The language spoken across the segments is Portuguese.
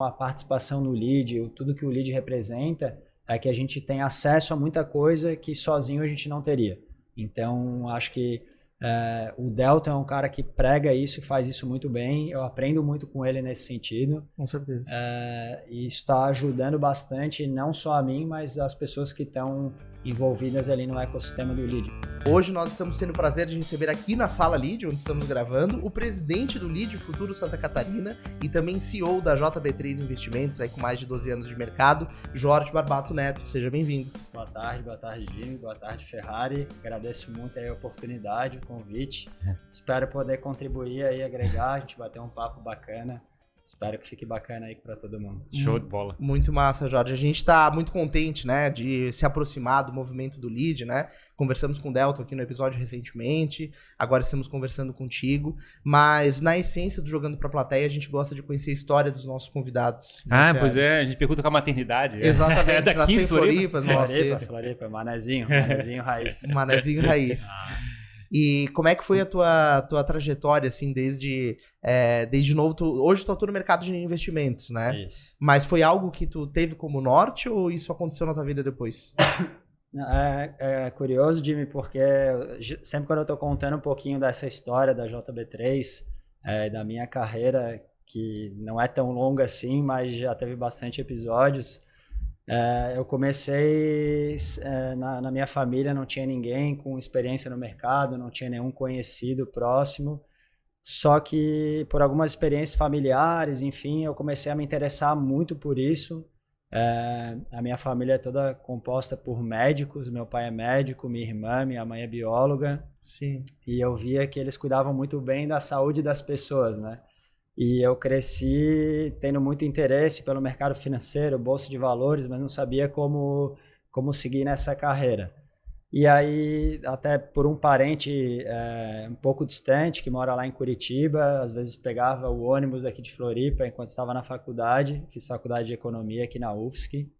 a participação no lead, tudo que o lead representa, é que a gente tem acesso a muita coisa que sozinho a gente não teria. Então, acho que o Delton é um cara que prega isso e faz isso muito bem. Eu aprendo muito com ele nesse sentido. Com certeza. E isso está ajudando bastante, não só a mim, mas as pessoas que estão envolvidas ali no ecossistema do Lead. Hoje nós estamos tendo o prazer de receber aqui na sala Lead, onde estamos gravando, o presidente do Lead Futuro Santa Catarina e também CEO da JB3 Investimentos, aí com mais de 12 anos de mercado, Jorge Barbato Neto. Seja bem-vindo. Boa tarde, Jimmy. Boa tarde, Ferrari. Agradeço muito aí a oportunidade, o convite. Espero poder contribuir aí, agregar, a gente bater um papo bacana. Espero que fique bacana aí para todo mundo. Show de bola. Muito massa, Jorge. A gente está muito contente, né, de se aproximar do movimento do Lead, né? Conversamos com o Delton aqui no episódio recentemente, agora estamos conversando contigo, mas na essência do Jogando pra Plateia, a gente gosta de conhecer a história dos nossos convidados. Pois é, a gente pergunta com a maternidade. Exatamente, nasceu em Floripa, Floripa, Manezinho Raiz. Manezinho Raiz. E como é que foi a tua trajetória, assim, desde novo, hoje tu atua no mercado de investimentos, né? Isso. Mas foi algo que tu teve como norte ou isso aconteceu na tua vida depois? É curioso, Jimmy, porque sempre quando eu tô contando um pouquinho dessa história da JB3, da minha carreira, que não é tão longa assim, mas já teve bastante episódios, eu comecei na minha família, não tinha ninguém com experiência no mercado, não tinha nenhum conhecido próximo, só que por algumas experiências familiares, enfim, eu comecei a me interessar muito por isso. A minha família é toda composta por médicos, meu pai é médico, minha irmã, minha mãe é bióloga. Sim. E eu via que eles cuidavam muito bem da saúde das pessoas, né? E eu cresci tendo muito interesse pelo mercado financeiro, bolsa de valores, mas não sabia como seguir nessa carreira. E aí, até por um parente um pouco distante, que mora lá em Curitiba, às vezes pegava o ônibus aqui de Floripa enquanto estava na faculdade, fiz faculdade de economia aqui na UFSC.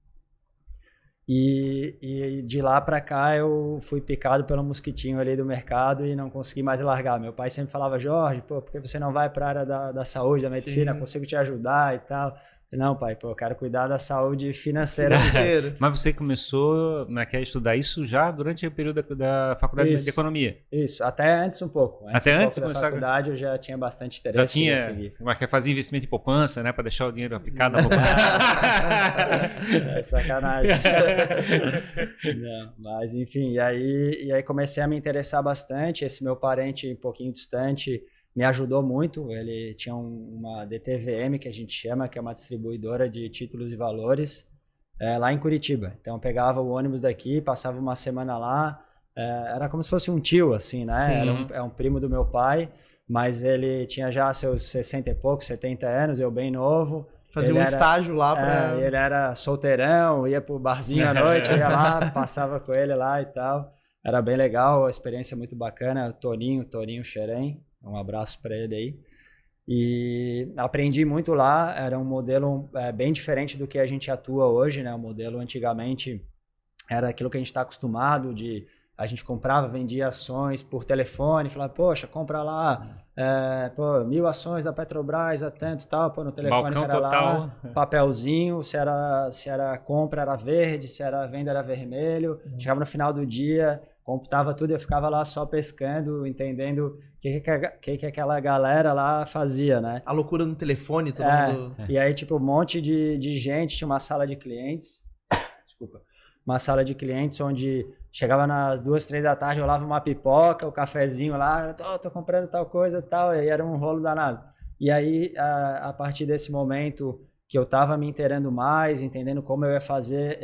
E de lá para cá eu fui picado pelo mosquitinho ali do mercado e não consegui mais largar. Meu pai sempre falava, Jorge, por que você não vai para a área da saúde, da medicina? Sim. Consigo te ajudar e tal. Não, pai, eu quero cuidar da saúde financeira. Mas você começou a estudar isso já durante o período da faculdade de economia? Isso, até antes um pouco. Antes da faculdade eu já tinha bastante interesse. Já tinha, mas quer fazer investimento em poupança, né? Para deixar o dinheiro aplicado na poupança. É sacanagem. Não, mas enfim, e aí comecei a me interessar bastante. Esse meu parente um pouquinho distante me ajudou muito. Ele tinha uma DTVM, que a gente chama, que é uma distribuidora de títulos e valores, lá em Curitiba. Então eu pegava o ônibus daqui, passava uma semana lá, era como se fosse um tio, assim, né? Era um primo do meu pai, mas ele tinha já seus 60 e poucos, 70 anos, eu bem novo. Fazia estágio lá para... ele era solteirão, ia pro barzinho à noite, ia lá, passava com ele lá e tal. Era bem legal, a experiência muito bacana. Toninho Xerém, um abraço para ele aí. E aprendi muito lá, era um modelo bem diferente do que a gente atua hoje, né? O modelo antigamente era aquilo que a gente está acostumado de... A gente comprava, vendia ações por telefone, falava, poxa, compra lá 1.000 ações da Petrobras a tanto tal, no telefone Balcão era total. Lá, papelzinho, se era compra era verde, se era venda era vermelho. Chegava no final do dia, computava tudo e eu ficava lá só pescando, entendendo o que aquela galera lá fazia, né? A loucura no telefone, todo mundo... E aí, tipo, um monte de gente, tinha uma sala de clientes, uma sala de clientes onde chegava nas 2, 3 da tarde, rolava uma pipoca, o cafezinho lá, tô comprando tal coisa e tal, e aí era um rolo danado. E aí, a partir desse momento que eu tava me inteirando mais, entendendo como eu ia fazer,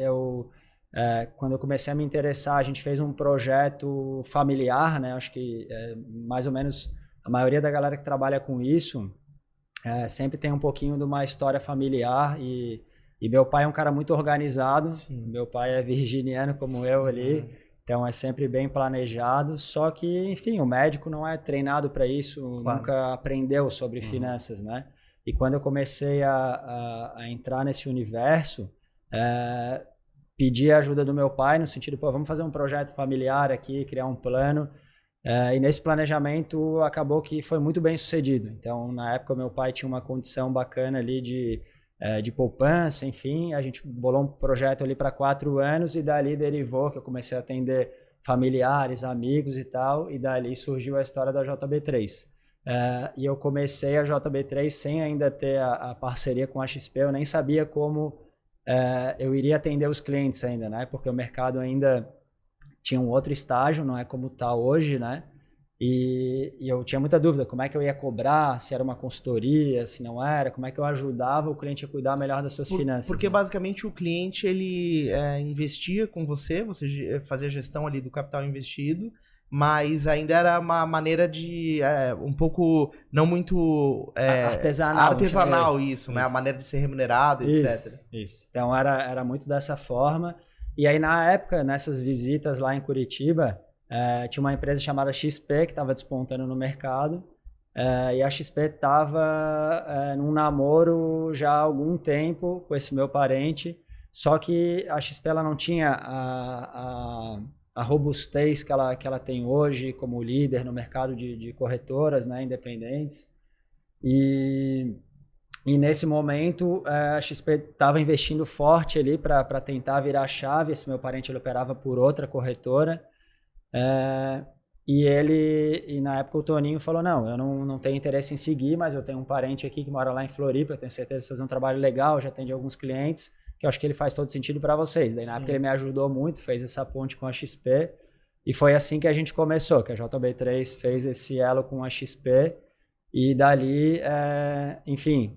quando eu comecei a me interessar, a gente fez um projeto familiar, né? Acho que mais ou menos a maioria da galera que trabalha com isso sempre tem um pouquinho de uma história familiar e meu pai é um cara muito organizado. Sim. Meu pai é virginiano como eu ali, então é sempre bem planejado, só que, enfim, o médico não é treinado para isso, claro. Nunca aprendeu sobre finanças, né? E quando eu comecei a entrar nesse universo, pedi a ajuda do meu pai no sentido, vamos fazer um projeto familiar aqui, criar um plano. E nesse planejamento acabou que foi muito bem sucedido. Então, na época, meu pai tinha uma condição bacana ali de de poupança, enfim. A gente bolou um projeto ali para 4 anos e dali derivou que eu comecei a atender familiares, amigos e tal, e dali surgiu a história da JB3. E eu comecei a JB3 sem ainda ter a parceria com a XP, eu nem sabia como eu iria atender os clientes ainda, né? Porque o mercado ainda tinha um outro estágio, não é como está hoje, né? E eu tinha muita dúvida, como é que eu ia cobrar, se era uma consultoria, se não era, como é que eu ajudava o cliente a cuidar melhor das suas finanças. Porque né? basicamente o cliente, ele investia com você fazia a gestão ali do capital investido, mas ainda era uma maneira de um pouco, não muito artesanal isso, né? A maneira de ser remunerado, etc. Isso. Então era muito dessa forma. E aí na época, nessas visitas lá em Curitiba, tinha uma empresa chamada XP que estava despontando no mercado. E a XP estava num namoro já há algum tempo com esse meu parente, só que a XP ela não tinha a robustez que ela tem hoje como líder no mercado de corretoras, né, independentes. E nesse momento a XP estava investindo forte ali para tentar virar a chave. Esse meu parente ele operava por outra corretora. E na época o Toninho falou, não, eu não tenho interesse em seguir, mas eu tenho um parente aqui que mora lá em Floripa, eu tenho certeza de fazer um trabalho legal, já atende alguns clientes, que eu acho que ele faz todo sentido para vocês. Daí na época ele me ajudou muito, fez essa ponte com a XP, e foi assim que a gente começou, que a JB3 fez esse elo com a XP, e dali, enfim,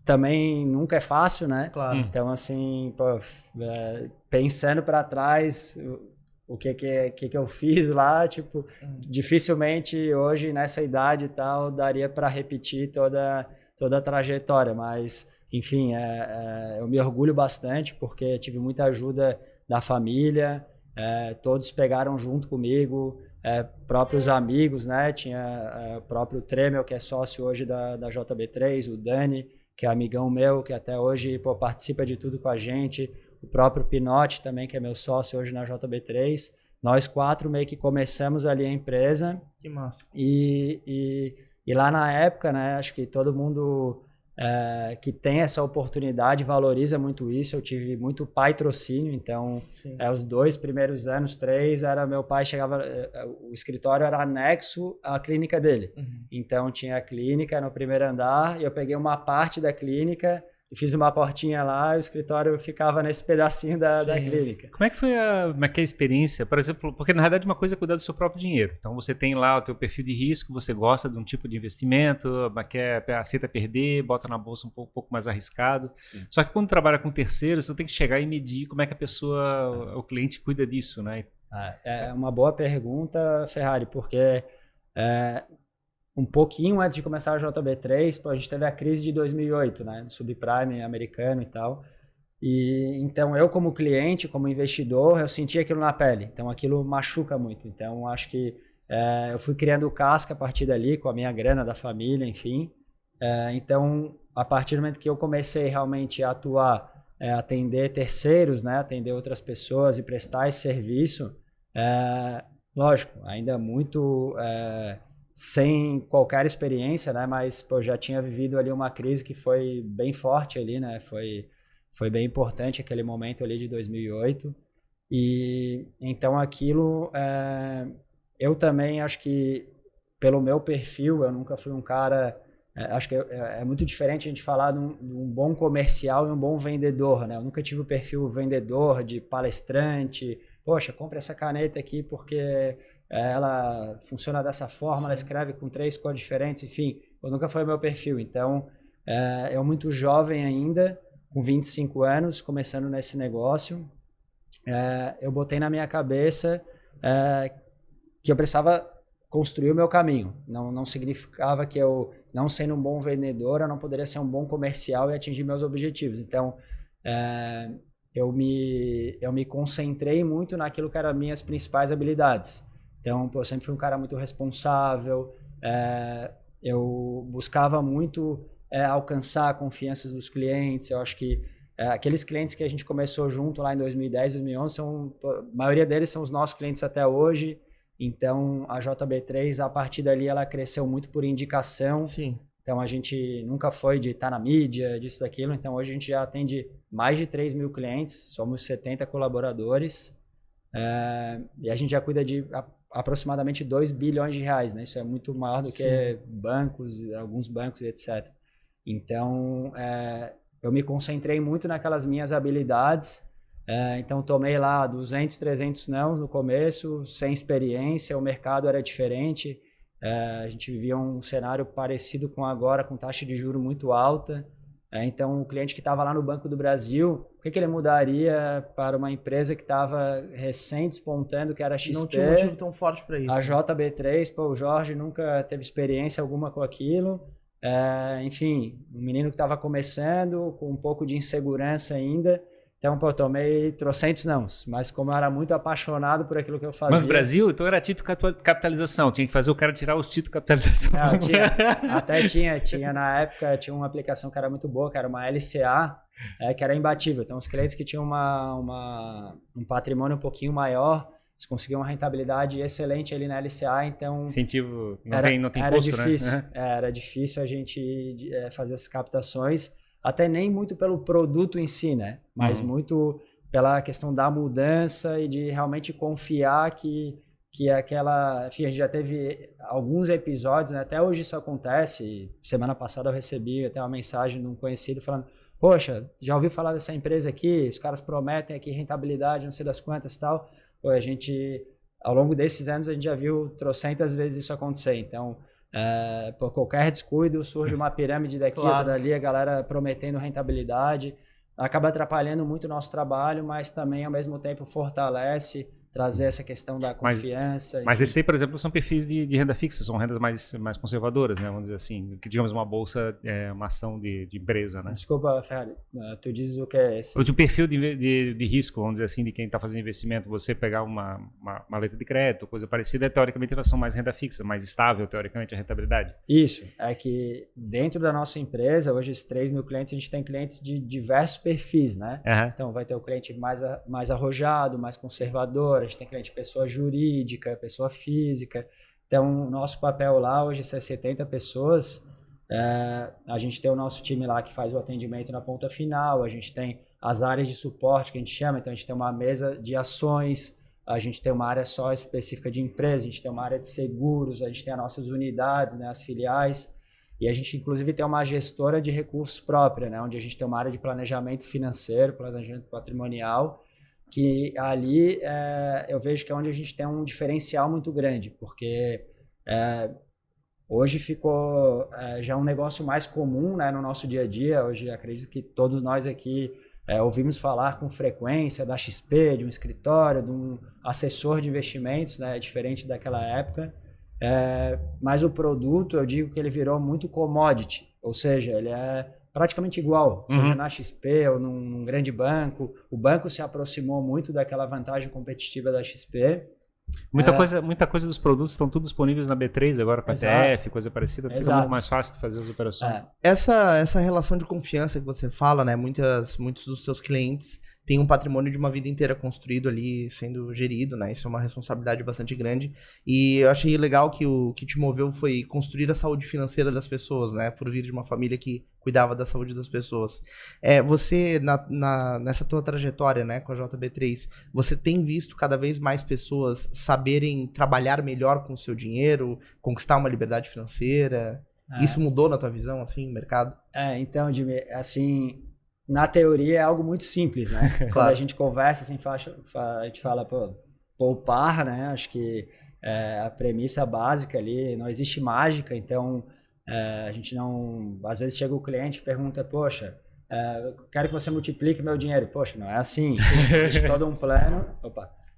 também nunca é fácil, né? Claro. Então assim, pensando para trás, o que eu fiz lá, tipo, dificilmente hoje nessa idade e tal daria para repetir toda a trajetória, mas enfim, eu me orgulho bastante porque tive muita ajuda da família, todos pegaram junto comigo, próprios amigos, né? Tinha o próprio Tremel, que é sócio hoje da JB3, o Dani, que é amigão meu, que até hoje participa de tudo com a gente, o próprio Pinotti também, que é meu sócio hoje na JB3. Nós 4 meio que começamos ali a empresa. Que massa. E lá na época, né, acho que todo mundo que tem essa oportunidade valoriza muito isso. Eu tive muito patrocínio, então os 2 primeiros anos, 3, meu pai chegava, o escritório era anexo à clínica dele. Então tinha a clínica no primeiro andar e eu peguei uma parte da clínica, fiz uma portinha lá e o escritório ficava nesse pedacinho da clínica. Como é que foi a experiência, por exemplo, porque na verdade uma coisa é cuidar do seu próprio dinheiro. Então você tem lá o teu perfil de risco, você gosta de um tipo de investimento, aceita perder, bota na bolsa um pouco mais arriscado. Sim. Só que quando trabalha com terceiros, você tem que chegar e medir como é que o cliente cuida disso, né? É uma boa pergunta, Ferrari, porque um pouquinho antes de começar a JB3, a gente teve a crise de 2008, né, do subprime americano e tal. E então eu como cliente, como investidor, eu senti aquilo na pele. Então aquilo machuca muito. Então acho que eu fui criando casca a partir dali, com a minha grana da família, enfim. Então a partir do momento que eu comecei realmente a atuar, atender terceiros, né, atender outras pessoas e prestar esse serviço, lógico, ainda muito sem qualquer experiência, né? Mas já tinha vivido ali uma crise que foi bem forte ali, né? Foi bem importante aquele momento ali de 2008. E então aquilo, eu também acho que pelo meu perfil, eu nunca fui um cara, acho que é muito diferente a gente falar de um bom comercial e um bom vendedor, né? Eu nunca tive o perfil vendedor, de palestrante, poxa, compra essa caneta aqui porque ela funciona dessa forma, ela escreve com 3 cores diferentes, enfim, nunca foi o meu perfil. Então, eu muito jovem ainda, com 25 anos, começando nesse negócio, eu botei na minha cabeça que eu precisava construir o meu caminho. Não significava que eu, não sendo um bom vendedor, eu não poderia ser um bom comercial e atingir meus objetivos. Então, eu me concentrei muito naquilo que eram minhas principais habilidades. Então, eu sempre fui um cara muito responsável, eu buscava muito alcançar a confiança dos clientes. Eu acho que aqueles clientes que a gente começou junto lá em 2010, 2011, a maioria deles são os nossos clientes até hoje. Então, a JB3, a partir dali, ela cresceu muito por indicação. Sim. Então, a gente nunca foi de estar na mídia, disso, daquilo. Então, hoje a gente já atende mais de 3 mil clientes, somos 70 colaboradores. E a gente já cuida de aproximadamente 2 bilhões de reais, né? Isso é muito maior do que bancos, alguns bancos, etc. Então, eu me concentrei muito naquelas minhas habilidades. Então, tomei lá 200, 300 nãos no começo, sem experiência, o mercado era diferente. A gente vivia um cenário parecido com agora, com taxa de juros muito alta. Então, o cliente que estava lá no Banco do Brasil, o que ele mudaria para uma empresa que estava recém despontando, que era a XP? Não tinha motivo tão forte para isso. A JB3, o Jorge nunca teve experiência alguma com aquilo. Enfim, um menino que estava começando, com um pouco de insegurança ainda. Então, eu tomei trocentos nãos, mas como eu era muito apaixonado por aquilo que eu fazia... Mas no Brasil, então era título capitalização, tinha que fazer o cara tirar os títulos capitalização. Não, até tinha na época, tinha uma aplicação que era muito boa, que era uma LCA, que era imbatível. Então, os clientes que tinham um patrimônio um pouquinho maior, eles conseguiam uma rentabilidade excelente ali na LCA, então... Incentivo, não tem custo, difícil, né? Era difícil a gente fazer essas captações, até nem muito pelo produto em si, né? Mas muito pela questão da mudança e de realmente confiar que aquela... Enfim, a gente já teve alguns episódios, né? Até hoje isso acontece. Semana passada eu recebi até uma mensagem de um conhecido falando: poxa, já ouviu falar dessa empresa aqui? Os caras prometem aqui rentabilidade, não sei das quantas e tal. Pô, a gente, ao longo desses anos, a gente já viu trocentas vezes isso acontecer. Então... por qualquer descuido surge uma pirâmide daqui, outra dali, a galera prometendo rentabilidade, acaba atrapalhando muito o nosso trabalho, mas também ao mesmo tempo fortalece, trazer essa questão da confiança. Mas esses aí, por exemplo, são perfis de renda fixa, são rendas mais conservadoras, né? Vamos dizer assim, que digamos uma bolsa é uma ação de empresa, né? Desculpa, Ferrari, tu dizes o que é esse? O perfil de risco, vamos dizer assim, de quem está fazendo investimento, você pegar uma letra de crédito, coisa parecida, teoricamente elas são mais renda fixa, mais estável, teoricamente, a rentabilidade. Isso, é que dentro da nossa empresa, hoje esses 3 mil clientes, a gente tem clientes de diversos perfis, né? Então vai ter o cliente mais arrojado, mais conservador, a gente tem cliente pessoa jurídica, pessoa física. Então, o nosso papel lá hoje é 70 pessoas. A gente tem o nosso time lá que faz o atendimento na ponta final, a gente tem as áreas de suporte que a gente chama, então a gente tem uma mesa de ações, a gente tem uma área só específica de empresa, a gente tem uma área de seguros, a gente tem as nossas unidades, né, as filiais, e a gente inclusive tem uma gestora de recursos própria, né, onde a gente tem uma área de planejamento financeiro, planejamento patrimonial, que ali eu vejo que é onde a gente tem um diferencial muito grande, porque hoje ficou já um negócio mais comum, né, no nosso dia a dia. Hoje acredito que todos nós aqui ouvimos falar com frequência da XP, de um escritório, de um assessor de investimentos, né, diferente daquela época. Mas o produto, eu digo que ele virou muito commodity, ou seja, ele é praticamente igual, seja na XP ou num grande banco. O banco se aproximou muito daquela vantagem competitiva da XP. Muita coisa dos produtos estão tudo disponíveis na B3 agora, para ETF, coisa parecida, fica muito mais fácil de fazer as operações. Essa relação de confiança que você fala, né? Muitos dos seus clientes têm um patrimônio de uma vida inteira construído ali, sendo gerido, né? Isso é uma responsabilidade bastante grande. E eu achei legal que o que te moveu foi construir a saúde financeira das pessoas, né? Por vir de uma família que cuidava da saúde das pessoas. Você, nessa tua trajetória, né, com a JB3, você tem visto cada vez mais pessoas saberem trabalhar melhor com o seu dinheiro, conquistar uma liberdade financeira? Isso mudou na tua visão, assim, no mercado? Então, Jimmy, assim... Na teoria é algo muito simples, né? Claro. Quando a gente conversa, assim, a gente fala, poupar, né? Acho que a premissa básica ali, não existe mágica, então a gente não... Às vezes chega o cliente e pergunta, poxa, quero que você multiplique meu dinheiro. Poxa, não é assim. Existe todo um plano.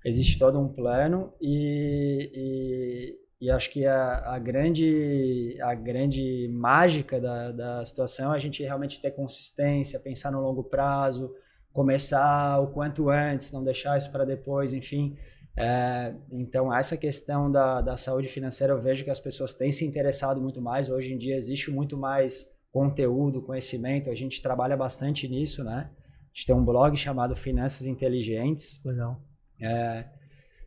Existe todo um plano e acho que a grande mágica da situação é a gente realmente ter consistência, pensar no longo prazo, começar o quanto antes, não deixar isso para depois, enfim. Então, essa questão da saúde financeira, eu vejo que as pessoas têm se interessado muito mais. Hoje em dia existe muito mais conteúdo, conhecimento, a gente trabalha bastante nisso, né? A gente tem um blog chamado Finanças Inteligentes. Legal.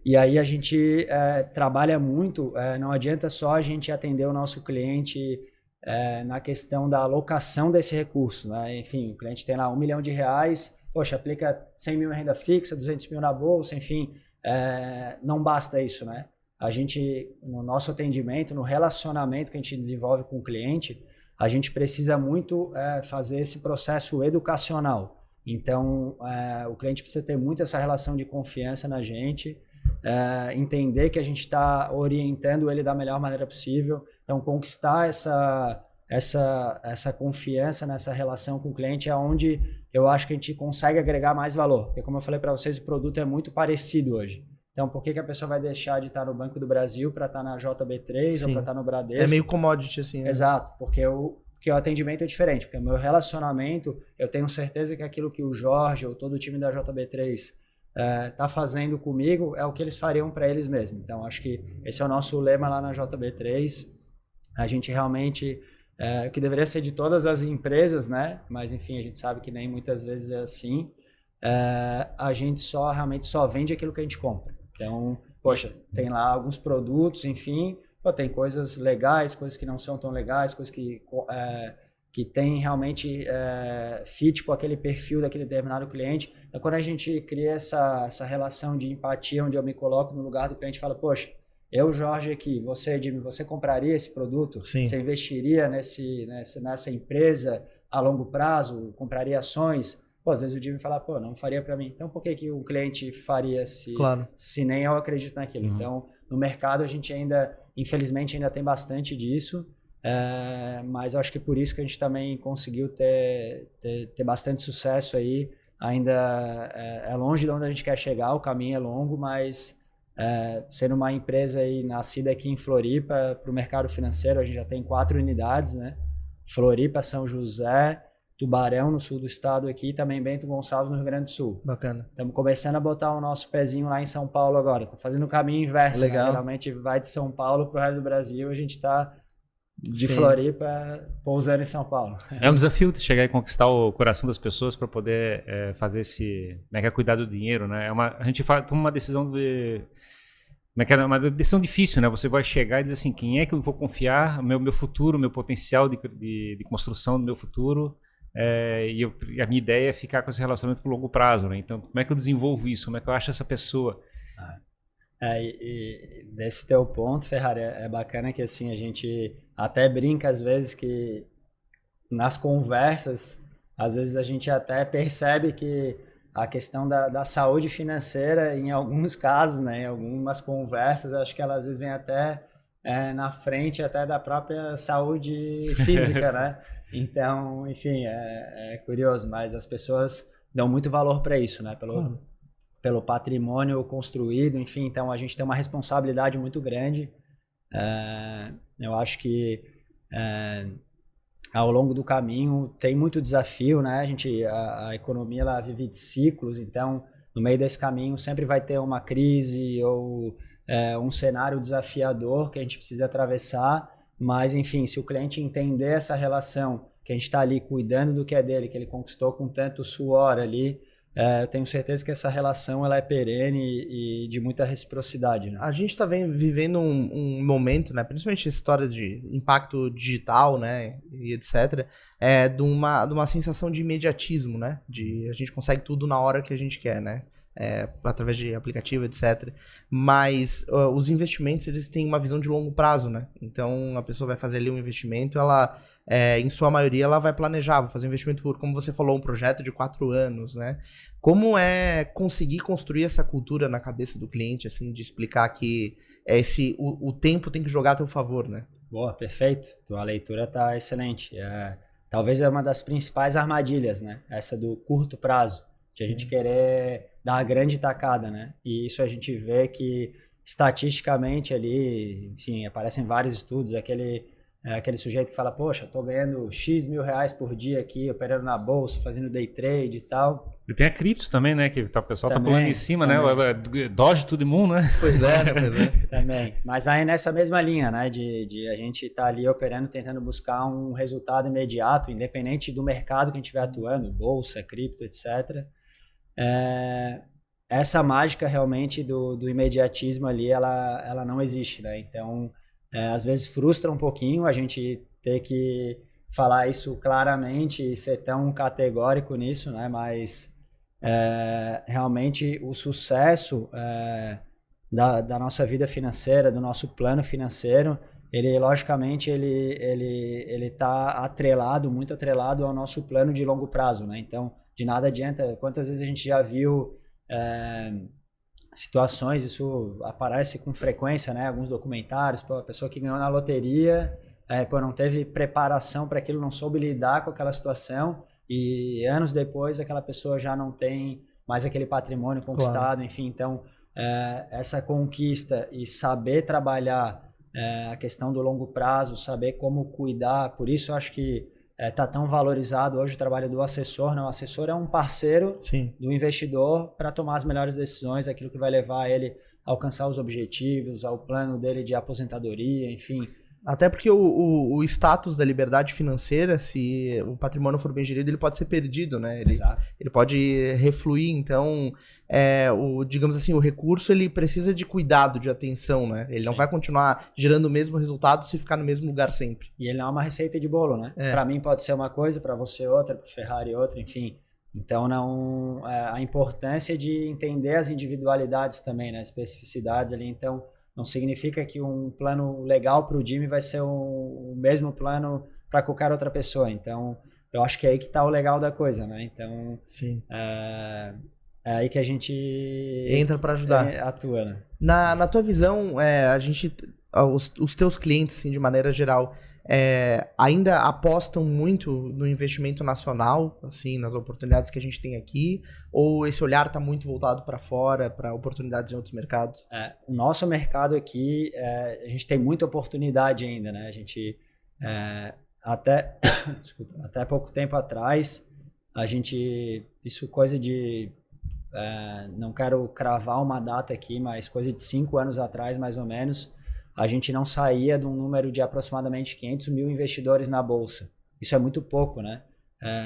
E aí a gente trabalha muito, não adianta só a gente atender o nosso cliente na questão da alocação desse recurso, né? Enfim, o cliente tem lá R$1 milhão, poxa, aplica 100 mil em renda fixa, 200 mil na bolsa, enfim, não basta isso, né? A gente, no nosso atendimento, no relacionamento que a gente desenvolve com o cliente, a gente precisa muito fazer esse processo educacional. Então, o cliente precisa ter muito essa relação de confiança na gente, entender que a gente está orientando ele da melhor maneira possível. Então, conquistar essa confiança nessa relação com o cliente é onde eu acho que a gente consegue agregar mais valor. Porque, como eu falei para vocês, o produto é muito parecido hoje. Então, por que a pessoa vai deixar de estar no Banco do Brasil para estar na JB3 Sim. ou para estar no Bradesco? É meio commodity, assim. Né? Exato, porque o atendimento é diferente. Porque o meu relacionamento, eu tenho certeza que aquilo que o Jorge ou todo o time da JB3 está fazendo comigo é o que eles fariam para eles mesmos. Então, acho que esse é o nosso lema lá na JB3. A gente realmente, que deveria ser de todas as empresas, né? Mas, enfim, a gente sabe que nem muitas vezes é assim. A gente realmente só vende aquilo que a gente compra. Então, poxa, tem lá alguns produtos, enfim, tem coisas legais, coisas que não são tão legais, coisas que tem realmente fit com aquele perfil daquele determinado cliente. Então, quando a gente cria essa relação de empatia, onde eu me coloco no lugar do cliente e falo, poxa, eu, Jorge, aqui, você, Jimmy, você compraria esse produto? Sim. Você investiria nessa empresa a longo prazo? Compraria ações? Pô, às vezes o Jimmy fala, não faria para mim. Então, por que o cliente faria se nem eu acredito naquilo? Uhum. Então, no mercado, a gente infelizmente, ainda tem bastante disso, mas eu acho que por isso que a gente também conseguiu ter bastante sucesso aí. Ainda é longe de onde a gente quer chegar, o caminho é longo, mas sendo uma empresa aí nascida aqui em Floripa, para o mercado financeiro, a gente já tem 4 unidades, né? Floripa, São José, Tubarão, no sul do estado aqui, e também Bento Gonçalves, no Rio Grande do Sul. Bacana. Estamos começando a botar o nosso pezinho lá em São Paulo agora. Estamos fazendo o caminho inverso. Legal. Né? Geralmente vai de São Paulo para o resto do Brasil, a gente está de Sim. Floripa pousando em São Paulo. É um desafio chegar e conquistar o coração das pessoas para poder fazer cuidar do dinheiro, né? A gente toma uma decisão uma decisão difícil, né? Você vai chegar e dizer assim, quem é que eu vou confiar, meu futuro, meu potencial de construção do meu futuro. E a minha ideia é ficar com esse relacionamento por longo prazo, né? Então, como é que eu desenvolvo isso? Como é que eu acho essa pessoa? E desse teu ponto, Ferrari, é bacana que assim, a gente até brinca às vezes que nas conversas, às vezes a gente até percebe que a questão da saúde financeira, em alguns casos, né, em algumas conversas, acho que ela às vezes vem até na frente até da própria saúde física, né? Então, enfim, é curioso, mas as pessoas dão muito valor para isso, né? Pelo patrimônio construído, enfim, então a gente tem uma responsabilidade muito grande. Eu acho que ao longo do caminho tem muito desafio, né? A economia ela vive de ciclos, então no meio desse caminho sempre vai ter uma crise ou um cenário desafiador que a gente precisa atravessar, mas enfim, se o cliente entender essa relação, que a gente está ali cuidando do que é dele, que ele conquistou com tanto suor ali, eu tenho certeza que essa relação ela é perene e de muita reciprocidade. Né? A gente está vivendo um momento, né, principalmente essa história de impacto digital, né, e etc., de uma sensação de imediatismo, né, a gente consegue tudo na hora que a gente quer, né, através de aplicativo, etc. Mas os investimentos, eles têm uma visão de longo prazo, né, então a pessoa vai fazer ali um investimento, ela... em sua maioria, ela vai planejar, vai fazer um investimento por, como você falou, um projeto de 4 anos, né? Como é conseguir construir essa cultura na cabeça do cliente, assim, de explicar que o tempo tem que jogar a teu favor, né? Boa, perfeito. Tua leitura tá excelente. Talvez é uma das principais armadilhas, né? Essa do curto prazo, de a gente querer dar a grande tacada, né? E isso a gente vê que, estatisticamente ali, enfim, aparecem vários estudos, aquele sujeito que fala, poxa, tô ganhando X mil reais por dia aqui, operando na bolsa, fazendo day trade e tal. E tem a cripto também, né? Que o pessoal também, tá pulando em cima, né? Doge tudo mundo, né? Pois é. Também. Mas vai nessa mesma linha, né? De a gente estar ali operando, tentando buscar um resultado imediato, independente do mercado que a gente estiver atuando, bolsa, cripto, etc. Essa mágica realmente do imediatismo ali, ela não existe, né? Então, às vezes frustra um pouquinho, a gente ter que falar isso claramente e ser tão categórico nisso, né? Mas realmente o sucesso da nossa vida financeira, do nosso plano financeiro, ele logicamente ele tá atrelado, muito atrelado ao nosso plano de longo prazo, né? Então, de nada adianta, quantas vezes a gente já viu situações, isso aparece com frequência, né? Alguns documentários, a pessoa que ganhou na loteria, não teve preparação para aquilo, não soube lidar com aquela situação e anos depois aquela pessoa já não tem mais aquele patrimônio conquistado, claro. Enfim, então essa conquista e saber trabalhar a questão do longo prazo, saber como cuidar, por isso eu acho que está tão valorizado hoje o trabalho do assessor, né? O assessor é um parceiro Sim. do investidor para tomar as melhores decisões, aquilo que vai levar ele a alcançar os objetivos, ao plano dele de aposentadoria, enfim. Até porque o status da liberdade financeira, se o patrimônio for bem gerido, ele pode ser perdido, né? Ele pode refluir, então, digamos assim, o recurso ele precisa de cuidado, de atenção, né? Ele não vai continuar gerando o mesmo resultado se ficar no mesmo lugar sempre. E ele não é uma receita de bolo, né? Para mim pode ser uma coisa, para você outra, para o Ferrari outra, enfim. Então, a importância de entender as individualidades também, né? As especificidades ali, então... Não significa que um plano legal para o Jimmy vai ser o mesmo plano para qualquer outra pessoa. Então, eu acho que é aí que está o legal da coisa, né? Então, sim. É aí que a gente... entra para ajudar. Atua, né? Na tua visão, os teus clientes, assim, de maneira geral, ainda apostam muito no investimento nacional, assim, nas oportunidades que a gente tem aqui, ou esse olhar está muito voltado para fora, para oportunidades em outros mercados? O nosso mercado aqui, a gente tem muita oportunidade ainda, né? A gente, até pouco tempo atrás, isso coisa de, não quero cravar uma data aqui, mas coisa de 5 anos atrás, mais ou menos, a gente não saía de um número de aproximadamente 500 mil investidores na Bolsa. Isso é muito pouco, né?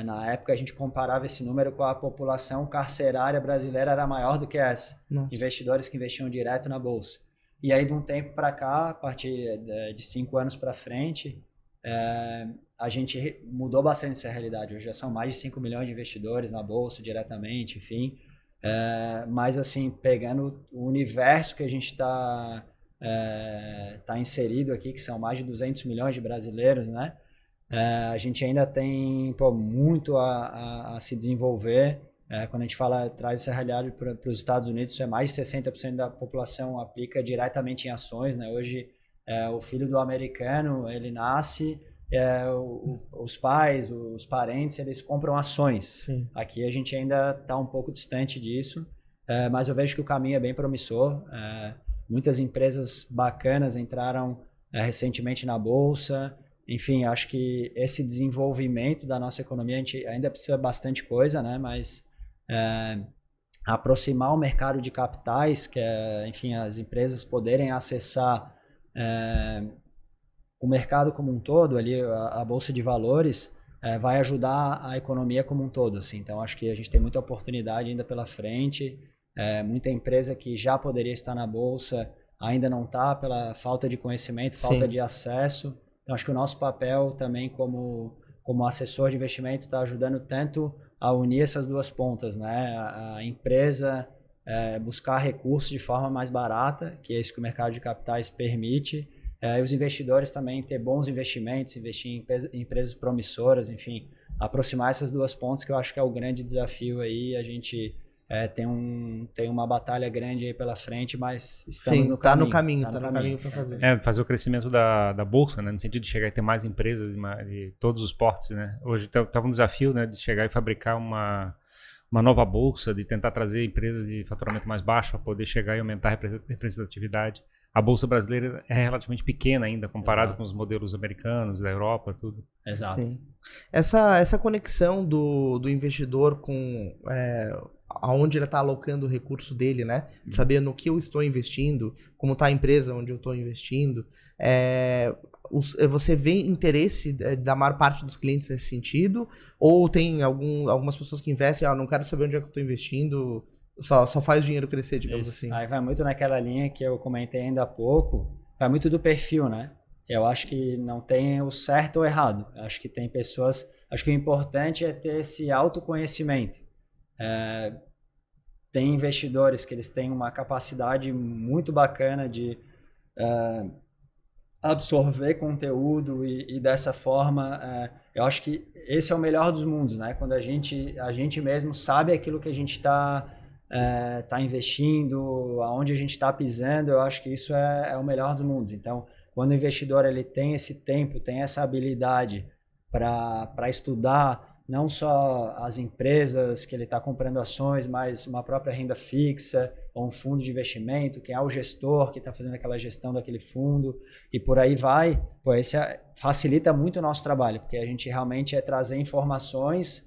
Na época a gente comparava esse número com a população carcerária brasileira, era maior do que essa. Nossa. Investidores que investiam direto na Bolsa. E aí de um tempo para cá, a partir de 5 anos para frente, a gente mudou bastante essa realidade. Hoje já são mais de 5 milhões de investidores na Bolsa diretamente, enfim. Mas assim, pegando o universo que a gente está inserido aqui, que são mais de 200 milhões de brasileiros, né? A gente ainda tem muito a se desenvolver. Quando a gente traz essa realidade para os Estados Unidos, isso mais de 60% da população aplica diretamente em ações, né? Hoje, o filho do americano, ele nasce, os pais, os parentes, eles compram ações. Sim. Aqui a gente ainda está um pouco distante disso, mas eu vejo que o caminho é bem promissor. Muitas empresas bacanas entraram recentemente na Bolsa. Enfim, acho que esse desenvolvimento da nossa economia, a gente ainda precisa bastante coisa, né? Mas aproximar o mercado de capitais, que enfim, as empresas poderem acessar o mercado como um todo, ali, a Bolsa de Valores, vai ajudar a economia como um todo. Assim. Então, acho que a gente tem muita oportunidade ainda pela frente. Muita empresa que já poderia estar na Bolsa ainda não está pela falta de conhecimento, falta de acesso. Então, acho que o nosso papel também como assessor de investimento está ajudando tanto a unir essas duas pontas, né? A empresa buscar recursos de forma mais barata, que é isso que o mercado de capitais permite, e os investidores também ter bons investimentos, investir em empresas promissoras, enfim, aproximar essas duas pontas, que eu acho que é o grande desafio aí. A gente tem uma batalha grande aí pela frente, mas estamos no caminho. Tá no caminho para fazer. Fazer o crescimento da Bolsa, né, no sentido de chegar e ter mais empresas de todos os portes, né? Hoje estava um desafio, né, de chegar e fabricar uma nova Bolsa, de tentar trazer empresas de faturamento mais baixo para poder chegar e aumentar a representatividade. A Bolsa brasileira é relativamente pequena ainda, comparado com os modelos americanos, da Europa, tudo. Exato. Sim. Essa conexão do investidor com aonde ele está alocando o recurso dele, né? De saber no que eu estou investindo, como está a empresa onde eu estou investindo. Você vê interesse da maior parte dos clientes nesse sentido? Ou tem algumas pessoas que investem, não quero saber onde é que eu estou investindo, só faz o dinheiro crescer, digamos assim. Aí vai muito naquela linha que eu comentei ainda há pouco, vai muito do perfil, né? Eu acho que não tem o certo ou errado. Eu acho que tem pessoas... Acho que o importante é ter esse autoconhecimento. Tem investidores que eles têm uma capacidade muito bacana de absorver conteúdo e dessa forma, eu acho que esse é o melhor dos mundos, né? Quando a gente mesmo sabe aquilo que a gente está investindo, aonde a gente está pisando, eu acho que isso é o melhor dos mundos. Então, quando o investidor ele tem esse tempo, tem essa habilidade para estudar não só as empresas que ele está comprando ações, mas uma própria renda fixa ou um fundo de investimento, quem é o gestor que está fazendo aquela gestão daquele fundo e por aí vai, esse facilita muito o nosso trabalho, porque a gente realmente trazer informações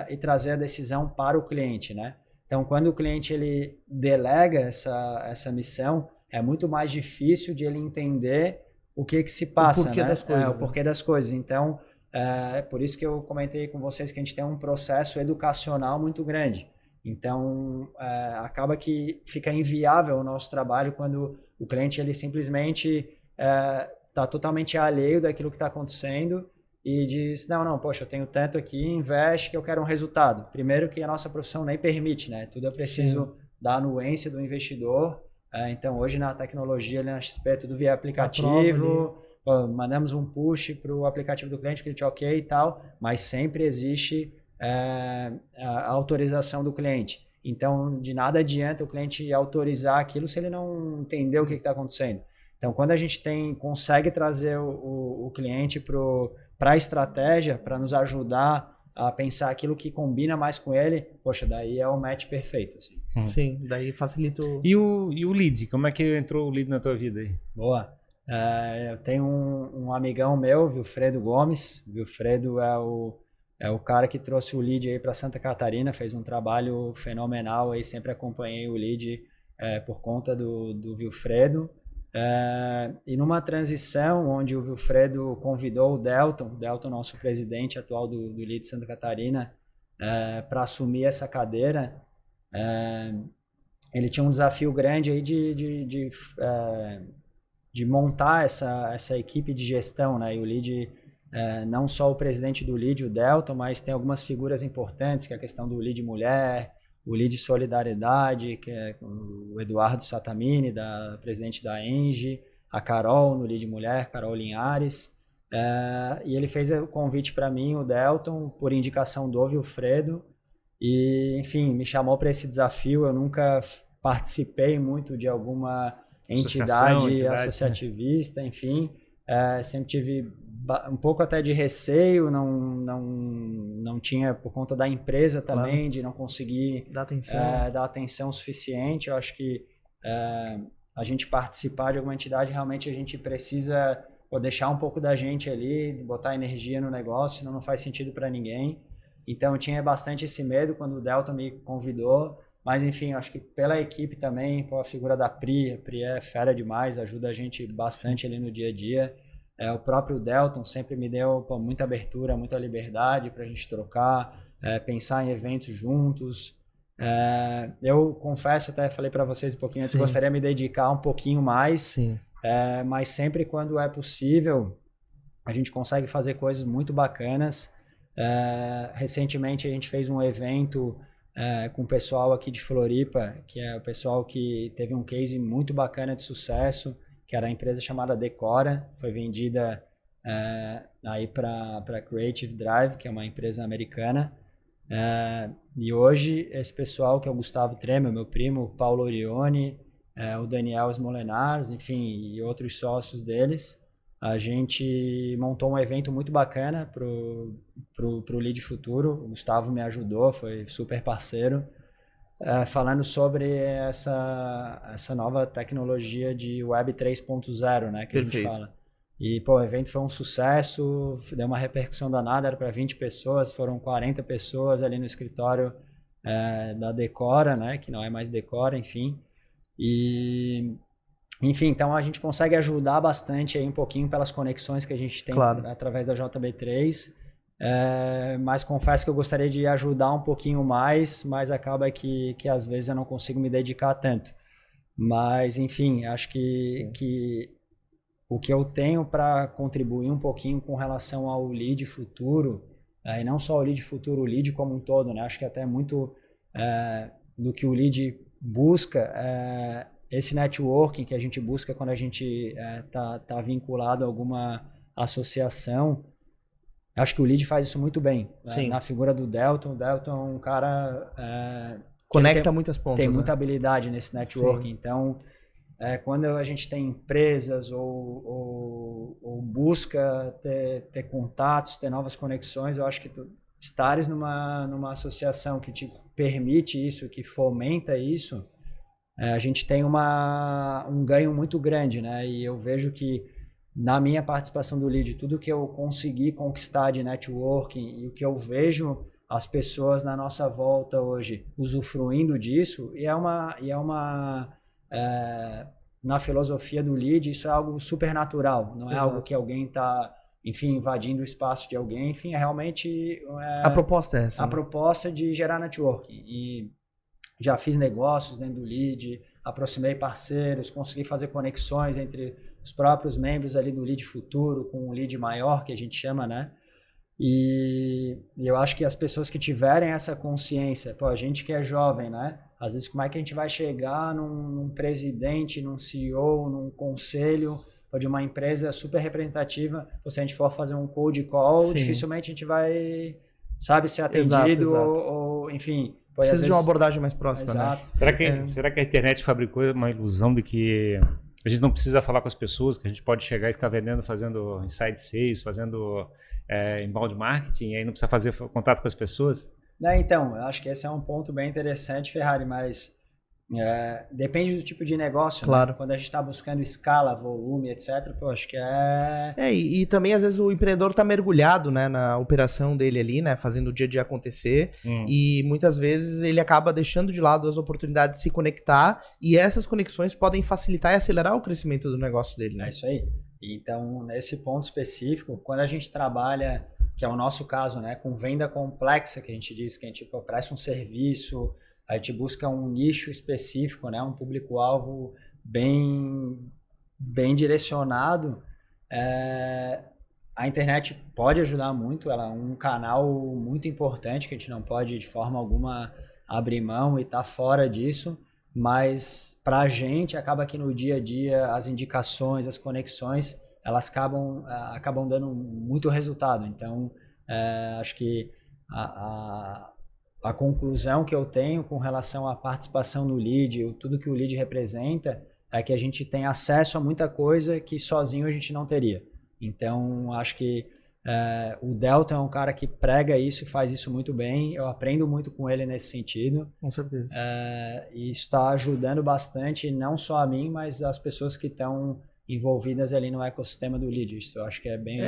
e trazer a decisão para o cliente, né? Então, quando o cliente ele delega essa missão, é muito mais difícil de ele entender o que se passa, o porquê das coisas. O porquê das coisas. Então, por isso que eu comentei com vocês que a gente tem um processo educacional muito grande. Então, acaba que fica inviável o nosso trabalho quando o cliente ele simplesmente está totalmente alheio daquilo que está acontecendo e diz, não, poxa, eu tenho tanto aqui, investe que eu quero um resultado. Primeiro que a nossa profissão nem permite, né? Tudo é preciso da anuência do investidor. Então, hoje na tecnologia, ali na XP, é tudo via aplicativo, mandamos um push para o aplicativo do cliente, cliente ok e tal, mas sempre existe a autorização do cliente. Então, de nada adianta o cliente autorizar aquilo se ele não entender o que está acontecendo. Então, quando a gente consegue trazer o cliente para a estratégia, para nos ajudar a pensar aquilo que combina mais com ele, poxa, daí é o match perfeito. Assim. Sim, daí facilita o... E o lead? Como é que entrou o lead na tua vida aí? Boa. Eu tenho um amigão meu, Vilfredo Gomes. Vilfredo é o cara que trouxe o lead aí para Santa Catarina, fez um trabalho fenomenal aí, sempre acompanhei o lead por conta do Vilfredo. E numa transição onde o Vilfredo convidou o Delton, nosso presidente atual do lead Santa Catarina, para assumir essa cadeira, ele tinha um desafio grande aí de montar essa equipe de gestão, né? E o lead, não só o presidente do lead, o Delton, mas tem algumas figuras importantes, que é a questão do lead mulher, o lead solidariedade, que é o Eduardo Satamini, presidente da Engie, a Carol no lead mulher, Carol Linhares, e ele fez o convite para mim, o Delton, por indicação do Vilfredo, e enfim, me chamou para esse desafio. Eu nunca participei muito de alguma entidade associativista, enfim, sempre tive um pouco até de receio, não tinha, por conta da empresa também, claro, de não conseguir dar atenção suficiente. Eu acho que a gente participar de alguma entidade, realmente a gente precisa deixar um pouco da gente ali, botar energia no negócio, senão não faz sentido para ninguém. Então eu tinha bastante esse medo quando o Delton me convidou, mas enfim, acho que pela equipe também, a figura da Pri, a Pri é fera demais, ajuda a gente bastante ali no dia a dia. O próprio Delton sempre me deu muita abertura, muita liberdade para a gente trocar, pensar em eventos juntos. Eu confesso, até falei para vocês um pouquinho antes, gostaria de me dedicar um pouquinho mais, mas sempre quando é possível, a gente consegue fazer coisas muito bacanas. Recentemente a gente fez um evento com o pessoal aqui de Floripa, que é o pessoal que teve um case muito bacana de sucesso, que era a empresa chamada Decora, foi vendida aí para Creative Drive, que é uma empresa americana. E hoje esse pessoal, que é o Gustavo Tremer, meu primo, o Paulo Orione, o Daniel Smolenaros, enfim, e outros sócios deles, a gente montou um evento muito bacana pro Lead Futuro. O Gustavo me ajudou, foi super parceiro, falando sobre essa nova tecnologia de Web 3.0, né, que a gente fala. E o evento foi um sucesso, deu uma repercussão danada, era para 20 pessoas, foram 40 pessoas ali no escritório da Decora, né, que não é mais Decora, enfim. Enfim, então a gente consegue ajudar bastante aí um pouquinho pelas conexões que a gente tem, claro, através da JB3, mas confesso que eu gostaria de ajudar um pouquinho mais, mas acaba que às vezes eu não consigo me dedicar tanto. Mas enfim, acho que o que eu tenho para contribuir um pouquinho com relação ao lead futuro, e não só o lead futuro, o lead como um todo, né? Acho que até muito do que o lead busca, esse networking que a gente busca quando a gente tá vinculado a alguma associação. Acho que o lead faz isso muito bem. Né? Na figura do Delton, o Delton é um cara... conecta muitas pontas. Tem muita habilidade nesse networking. Sim. Então, quando a gente tem empresas ou busca ter contatos, ter novas conexões, eu acho que estares numa associação que te permite isso, que fomenta isso, a gente tem um ganho muito grande, né? E eu vejo que na minha participação do lead, tudo que eu consegui conquistar de networking e o que eu vejo as pessoas na nossa volta hoje usufruindo disso, na filosofia do lead, isso é algo super natural, não é algo que alguém está, enfim, invadindo o espaço de alguém, enfim, é realmente... a proposta é essa. A proposta de gerar networking. E já fiz negócios dentro do lead, aproximei parceiros, consegui fazer conexões entre os próprios membros ali do lead futuro com o lead maior, que a gente chama, né? E eu acho que as pessoas que tiverem essa consciência, a gente que é jovem, né? Às vezes, como é que a gente vai chegar num presidente, num CEO, num conselho de uma empresa super representativa? Se a gente for fazer um cold call, dificilmente a gente vai, ser atendido. Exato. Ou enfim... Precisa de uma abordagem mais próxima, né? Será que a internet fabricou uma ilusão de que a gente não precisa falar com as pessoas, que a gente pode chegar e ficar vendendo, fazendo inside sales, fazendo inbound marketing, e aí não precisa fazer contato com as pessoas? Então, eu acho que esse é um ponto bem interessante, Ferrari, mas depende do tipo de negócio. Claro. Né? Quando a gente está buscando escala, volume, etc., acho que e também, às vezes, o empreendedor está mergulhado, né, na operação dele ali, né, fazendo o dia a dia acontecer, e muitas vezes ele acaba deixando de lado as oportunidades de se conectar, e essas conexões podem facilitar e acelerar o crescimento do negócio dele, né? É isso aí. Então, nesse ponto específico, quando a gente trabalha, que é o nosso caso, né, com venda complexa, que a gente diz que a gente presta um serviço, a gente busca um nicho específico, né, um público-alvo bem direcionado. A internet pode ajudar muito, ela é um canal muito importante que a gente não pode de forma alguma abrir mão e estar fora disso, mas para a gente acaba que no dia a dia as indicações, as conexões, elas acabam dando muito resultado. Então, acho que a conclusão que eu tenho com relação à participação no lead, tudo que o lead representa, é que a gente tem acesso a muita coisa que sozinho a gente não teria. Então, acho que o Delton é um cara que prega isso e faz isso muito bem. Eu aprendo muito com ele nesse sentido. Com certeza. E isso está ajudando bastante, não só a mim, mas as pessoas que estão envolvidas ali no ecossistema do lead. Isso eu acho que é bem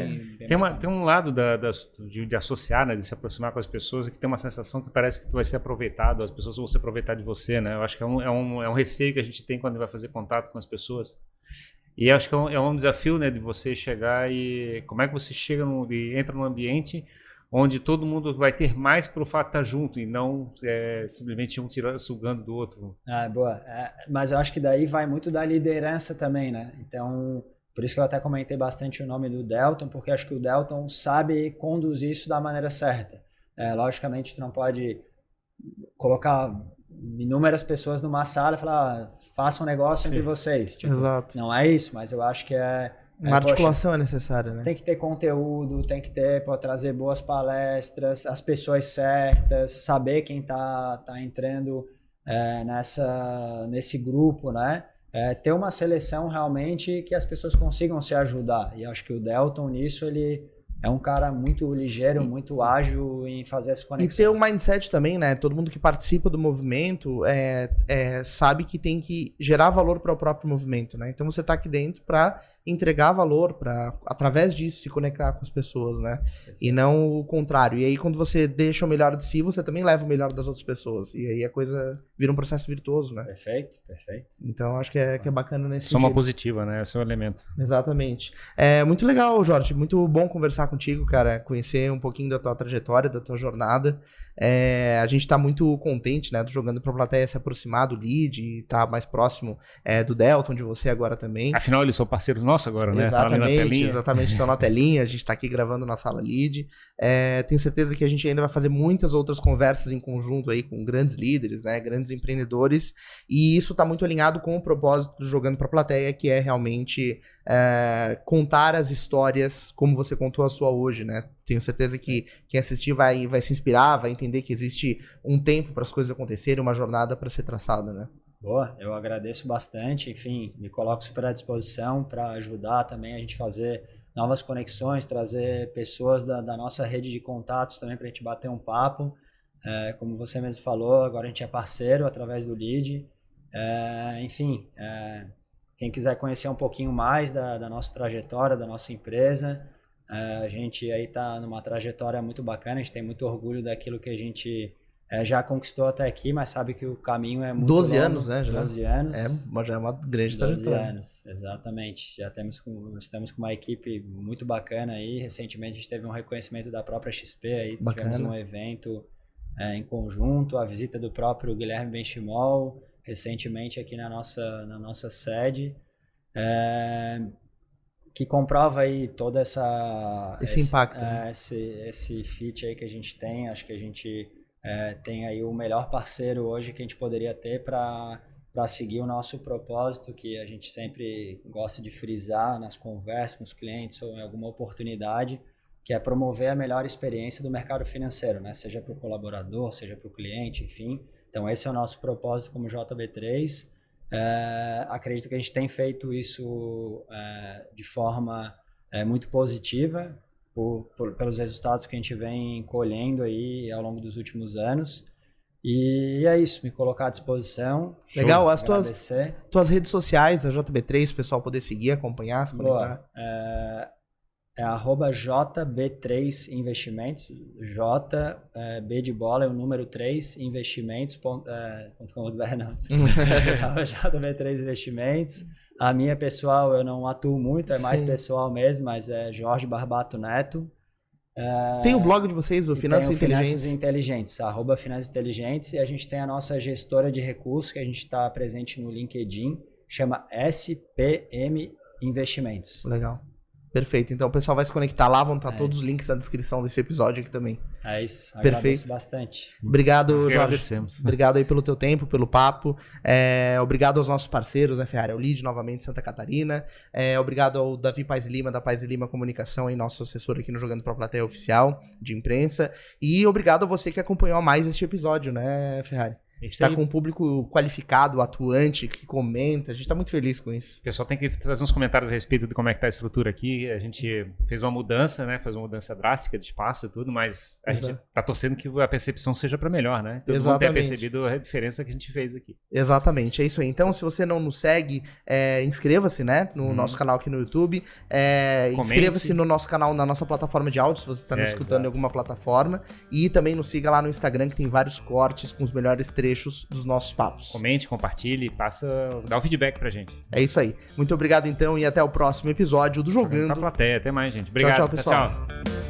tem um lado de associar, né, de se aproximar com as pessoas, que tem uma sensação que parece que tu vai ser aproveitado, as pessoas vão se aproveitar de você, né? Eu acho que é um receio que a gente tem quando vai fazer contato com as pessoas. E acho que é um desafio, né, de você chegar e... Como é que você chega e entra num ambiente onde todo mundo vai ter mais pelo fato de estar junto e não simplesmente um sugando do outro. Boa. Mas eu acho que daí vai muito da liderança também, né? Então, por isso que eu até comentei bastante o nome do Delton, porque acho que o Delton sabe conduzir isso da maneira certa. Logicamente, tu não pode colocar inúmeras pessoas numa sala e falar, faça um negócio entre vocês. Tipo, exato. Não é isso, mas eu acho que uma articulação é necessária, né? Tem que ter conteúdo, tem que ter, trazer boas palestras, as pessoas certas, saber quem tá entrando nesse grupo, né? Ter uma seleção realmente que as pessoas consigam se ajudar. E acho que o Delton nisso, ele é um cara muito ligeiro, muito ágil em fazer essas conexões. E ter um mindset também, né? Todo mundo que participa do movimento sabe que tem que gerar valor para o próprio movimento, né? Então você tá aqui dentro para entregar valor, para através disso se conectar com as pessoas, né? Perfeito. E não o contrário. E aí quando você deixa o melhor de si, você também leva o melhor das outras pessoas. E aí a coisa vira um processo virtuoso, né? Perfeito. Então acho que é bacana nesse sentido. Soma positiva, né? Esse é o elemento. Exatamente. Muito legal, Jorge. Muito bom conversar contigo, cara, conhecer um pouquinho da tua trajetória, da tua jornada. A gente tá muito contente, né, do Jogando pra Plateia se aproximar do Lead e tá mais próximo do Delton, de você agora também. Afinal, eles são parceiros nossos agora, né? Exatamente, estão na telinha, a gente tá aqui gravando na sala Lead. Tenho certeza que a gente ainda vai fazer muitas outras conversas em conjunto aí com grandes líderes, né, grandes empreendedores, e isso tá muito alinhado com o propósito do Jogando pra Plateia, que é realmente contar as histórias como você contou a sua hoje, né? Tenho certeza que quem assistir vai se inspirar, vai entender que existe um tempo para as coisas acontecerem, uma jornada para ser traçada, né? Boa, eu agradeço bastante, enfim, me coloco super à disposição para ajudar também a gente fazer novas conexões, trazer pessoas da nossa rede de contatos também para a gente bater um papo. Como você mesmo falou, agora a gente é parceiro através do Lead. Enfim, quem quiser conhecer um pouquinho mais da nossa trajetória, da nossa empresa, a gente aí está numa trajetória muito bacana, a gente tem muito orgulho daquilo que a gente já conquistou até aqui, mas sabe que o caminho é muito 12 longo. anos, né? 12 anos. Mas já é uma grande 12 trajetória. anos, exatamente. Já estamos com uma equipe muito bacana aí. Recentemente a gente teve um reconhecimento da própria XP aí, tivemos um evento em conjunto, a visita do próprio Guilherme Benchimol, recentemente aqui na nossa sede. Que comprova aí toda esse impacto, esse fit aí que a gente tem. Acho que a gente tem aí o melhor parceiro hoje que a gente poderia ter para seguir o nosso propósito, que a gente sempre gosta de frisar nas conversas com os clientes ou em alguma oportunidade, que é promover a melhor experiência do mercado financeiro, né? Seja para o colaborador, seja para o cliente, enfim. Então esse é o nosso propósito como JB3. Acredito que a gente tem feito isso de forma muito positiva pelos resultados que a gente vem colhendo aí ao longo dos últimos anos, e é isso, me colocar à disposição. Legal, as tuas redes sociais, a JB3, o pessoal poder seguir, acompanhar, se conectar. @JB3 Investimentos, B de bola é o número 3, investimentos.com.br, não, JB3 Investimentos. A minha pessoal eu não atuo muito, é mais pessoal mesmo, mas é Jorge Barbato Neto. Tem o blog de vocês, o Finanças Inteligentes. Finanças Inteligentes, @Finanças Inteligentes, e a gente tem a nossa gestora de recursos, que a gente está presente no LinkedIn, chama SPM Investimentos. Legal. Perfeito, então o pessoal vai se conectar lá, vão estar todos os links na descrição desse episódio aqui também. É isso, agradeço bastante. Obrigado, Nós que Jorge. Agradecemos. Obrigado aí pelo teu tempo, pelo papo. Obrigado aos nossos parceiros, né, Ferrari? Ao Lead, novamente, Santa Catarina. Obrigado ao Davi Paes Lima, da Paes Lima Comunicação, aí, nosso assessor aqui no Jogando pra Plateia Oficial de Imprensa. E obrigado a você que acompanhou mais este episódio, né, Ferrari? Está com um público qualificado, atuante, que comenta. A gente está muito feliz com isso. O pessoal tem que fazer uns comentários a respeito de como é que está a estrutura aqui. A gente fez uma mudança, né? Fez uma mudança drástica de espaço e tudo, mas a gente está torcendo que a percepção seja para melhor, né? Todo mundo tenha percebido a diferença que a gente fez aqui. Exatamente, é isso aí. Então, se você não nos segue, inscreva-se, né? No nosso canal aqui no YouTube. Inscreva-se no nosso canal, na nossa plataforma de áudio, se você está nos escutando em alguma plataforma. E também nos siga lá no Instagram, que tem vários cortes com os melhores trechos dos nossos papos. Comente, compartilhe, dá um feedback pra gente. É isso aí. Muito obrigado então e até o próximo episódio do Jogando pra Plateia. Até mais, gente. Obrigado. Tchau, pessoal. Tchau.